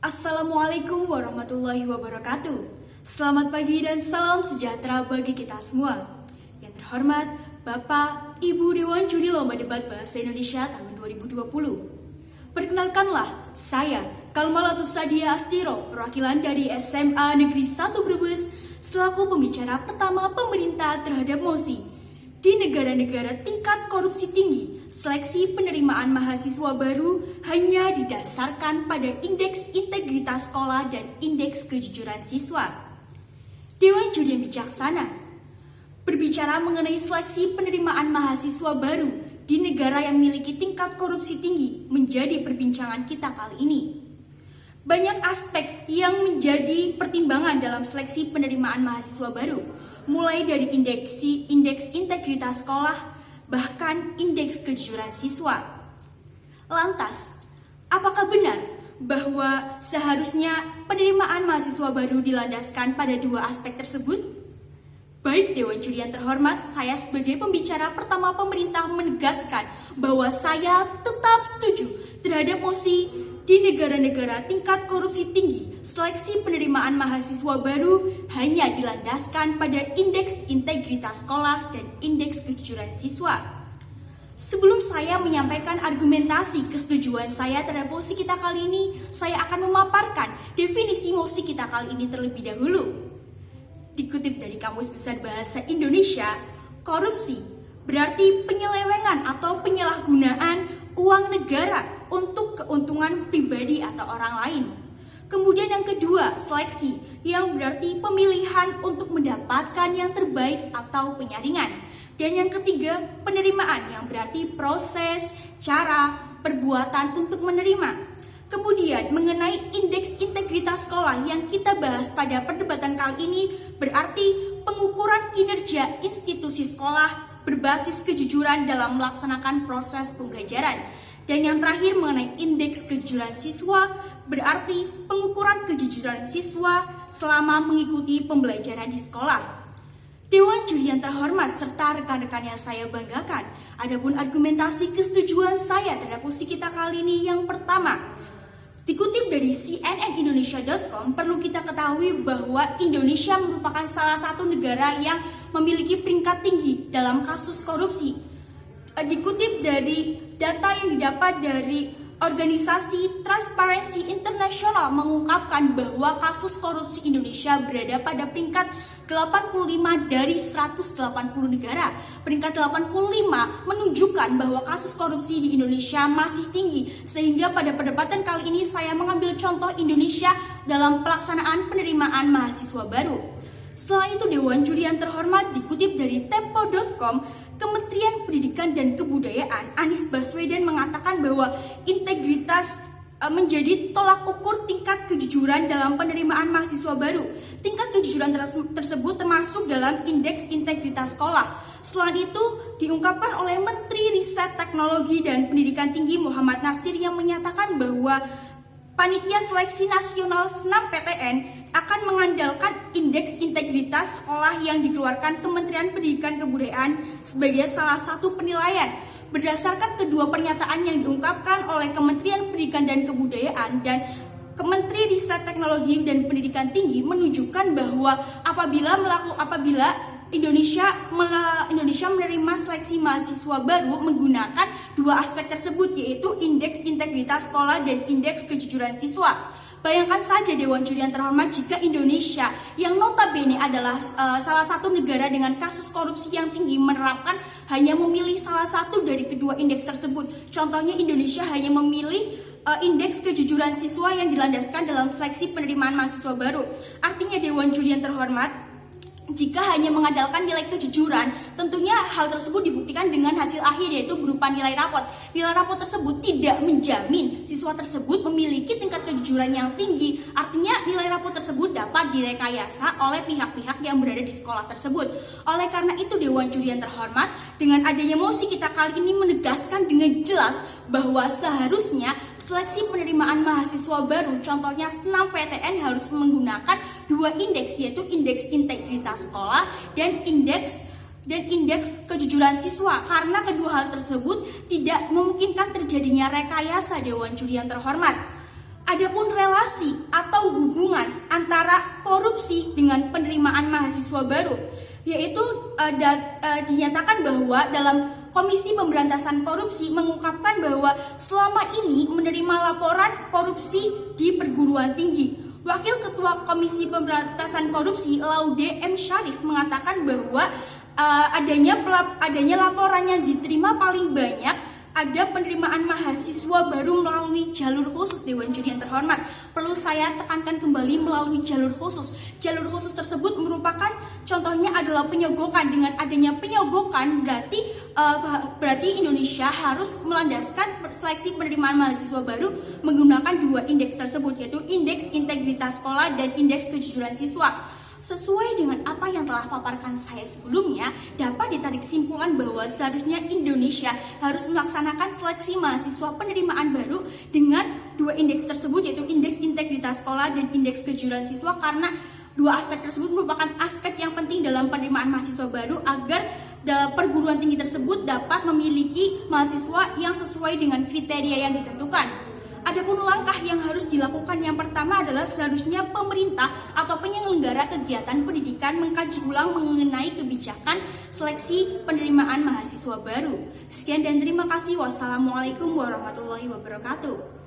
Assalamualaikum warahmatullahi wabarakatuh. Selamat pagi dan salam sejahtera bagi kita semua. Yang terhormat Bapak Ibu Dewan Juri Lomba Debat Bahasa Indonesia tahun 2020. Perkenalkanlah, saya Kalmalatus Sadia Astiro, perwakilan dari SMA Negeri 1 Brebes, selaku pembicara pertama pemerintah terhadap mosi. Di negara-negara tingkat korupsi tinggi, seleksi penerimaan mahasiswa baru hanya didasarkan pada indeks integritas sekolah dan indeks kejujuran siswa. Dewan Juri yang bijaksana, berbicara mengenai seleksi penerimaan mahasiswa baru di negara yang memiliki tingkat korupsi tinggi menjadi perbincangan kita kali ini. Banyak aspek yang menjadi pertimbangan dalam seleksi penerimaan mahasiswa baru, mulai dari indeks integritas sekolah, bahkan indeks kejujuran siswa. Lantas, apakah benar bahwa seharusnya penerimaan mahasiswa baru dilandaskan pada dua aspek tersebut? Baik Dewan Juri yang terhormat, saya sebagai pembicara pertama pemerintah menegaskan bahwa saya tetap setuju terhadap mosi di negara-negara tingkat korupsi tinggi, seleksi penerimaan mahasiswa baru hanya dilandaskan pada indeks integritas sekolah dan indeks kejujuran siswa. Sebelum saya menyampaikan argumentasi kesetujuan saya terhadap mosi kita kali ini, saya akan memaparkan definisi mosi kita kali ini terlebih dahulu. Dikutip dari Kamus Besar Bahasa Indonesia, korupsi berarti penyelewengan atau penyalahgunaan uang negara untuk keuntungan pribadi atau orang lain. Kemudian yang kedua, seleksi, yang berarti pemilihan untuk mendapatkan yang terbaik atau penyaringan. Dan yang ketiga, penerimaan, yang berarti proses, cara, perbuatan untuk menerima. Kemudian mengenai indeks integritas sekolah yang kita bahas pada perdebatan kali ini, berarti pengukuran kinerja institusi sekolah berbasis kejujuran dalam melaksanakan proses pembelajaran. Dan yang terakhir mengenai indeks kejujuran siswa, berarti pengukuran kejujuran siswa selama mengikuti pembelajaran di sekolah. Dewan Juri yang terhormat serta rekan-rekan yang saya banggakan, adapun argumentasi kesetujuan saya terhadap mosi kita kali ini yang pertama, dikutip dari cnnindonesia.com, perlu kita ketahui bahwa Indonesia merupakan salah satu negara yang memiliki peringkat tinggi dalam kasus korupsi. Dikutip dari data yang didapat dari organisasi Transparency International mengungkapkan bahwa kasus korupsi Indonesia berada pada peringkat 85 dari 180 negara. Peringkat 85 menunjukkan bahwa kasus korupsi di Indonesia masih tinggi, sehingga pada perdebatan kali ini saya mengambil contoh Indonesia dalam pelaksanaan penerimaan mahasiswa baru. Selain itu, Dewan Juri yang terhormat, dikutip dari tempo.com, Kementerian Pendidikan dan Kebudayaan Anies Baswedan mengatakan bahwa integritas menjadi tolak ukur tingkat kejujuran dalam penerimaan mahasiswa baru. Tingkat kejujuran tersebut termasuk dalam indeks integritas sekolah. Selain itu, diungkapkan oleh Menteri Riset Teknologi dan Pendidikan Tinggi Muhammad Nasir yang menyatakan bahwa Panitia Seleksi Nasional SNMPTN akan mengandalkan indeks integritas sekolah yang dikeluarkan Kementerian Pendidikan Kebudayaan sebagai salah satu penilaian. Berdasarkan kedua pernyataan yang diungkapkan oleh Kementerian Pendidikan dan Kebudayaan dan Kementerian Riset Teknologi dan Pendidikan Tinggi menunjukkan bahwa apabila Indonesia menerima seleksi mahasiswa baru menggunakan dua aspek tersebut, yaitu indeks integritas sekolah dan indeks kejujuran siswa. Bayangkan saja Dewan Juri yang terhormat, jika Indonesia yang notabene adalah salah satu negara dengan kasus korupsi yang tinggi menerapkan hanya memilih salah satu dari kedua indeks tersebut. Contohnya Indonesia hanya memilih indeks kejujuran siswa yang dilandaskan dalam seleksi penerimaan mahasiswa baru. Artinya Dewan Juri yang terhormat, jika hanya mengandalkan nilai kejujuran, tentunya hal tersebut dibuktikan dengan hasil akhir, yaitu berupa nilai rapot. Nilai rapot tersebut tidak menjamin siswa tersebut memiliki tingkat kejujuran yang tinggi. Artinya nilai rapot tersebut dapat direkayasa oleh pihak-pihak yang berada di sekolah tersebut. Oleh karena itu, Dewan Juri yang terhormat, dengan adanya mosi kita kali ini menegaskan dengan jelas bahwa seharusnya seleksi penerimaan mahasiswa baru, contohnya SNMPTN, harus menggunakan dua indeks, yaitu indeks integritas sekolah dan indeks kejujuran siswa, karena kedua hal tersebut tidak memungkinkan terjadinya rekayasa. Dewan Juri yang terhormat, Adapun relasi atau hubungan antara korupsi dengan penerimaan mahasiswa baru, yaitu dinyatakan bahwa dalam Komisi Pemberantasan Korupsi mengungkapkan bahwa selama ini menerima laporan korupsi di perguruan tinggi. Wakil Ketua Komisi Pemberantasan Korupsi Laude M. Syarif mengatakan bahwa adanya laporan yang diterima paling banyak ada penerimaan mahasiswa baru melalui jalur khusus. Dewan Juri yang terhormat, perlu saya tekankan kembali, melalui jalur khusus. Jalur khusus tersebut merupakan contohnya adalah penyogokan. Dengan adanya penyogokan berarti Indonesia harus melandaskan seleksi penerimaan mahasiswa baru menggunakan dua indeks tersebut, yaitu indeks integritas sekolah dan indeks kejujuran siswa. Sesuai dengan apa yang telah paparkan saya sebelumnya, dapat ditarik kesimpulan bahwa seharusnya Indonesia harus melaksanakan seleksi mahasiswa penerimaan baru dengan dua indeks tersebut, yaitu indeks integritas sekolah dan indeks kejujuran siswa, karena dua aspek tersebut merupakan aspek yang penting dalam penerimaan mahasiswa baru agar perguruan tinggi tersebut dapat memiliki mahasiswa yang sesuai dengan kriteria yang ditentukan. Adapun langkah yang harus dilakukan, yang pertama adalah seharusnya pemerintah atau penyelenggara kegiatan pendidikan mengkaji ulang mengenai kebijakan seleksi penerimaan mahasiswa baru. Sekian dan terima kasih. Wassalamualaikum warahmatullahi wabarakatuh.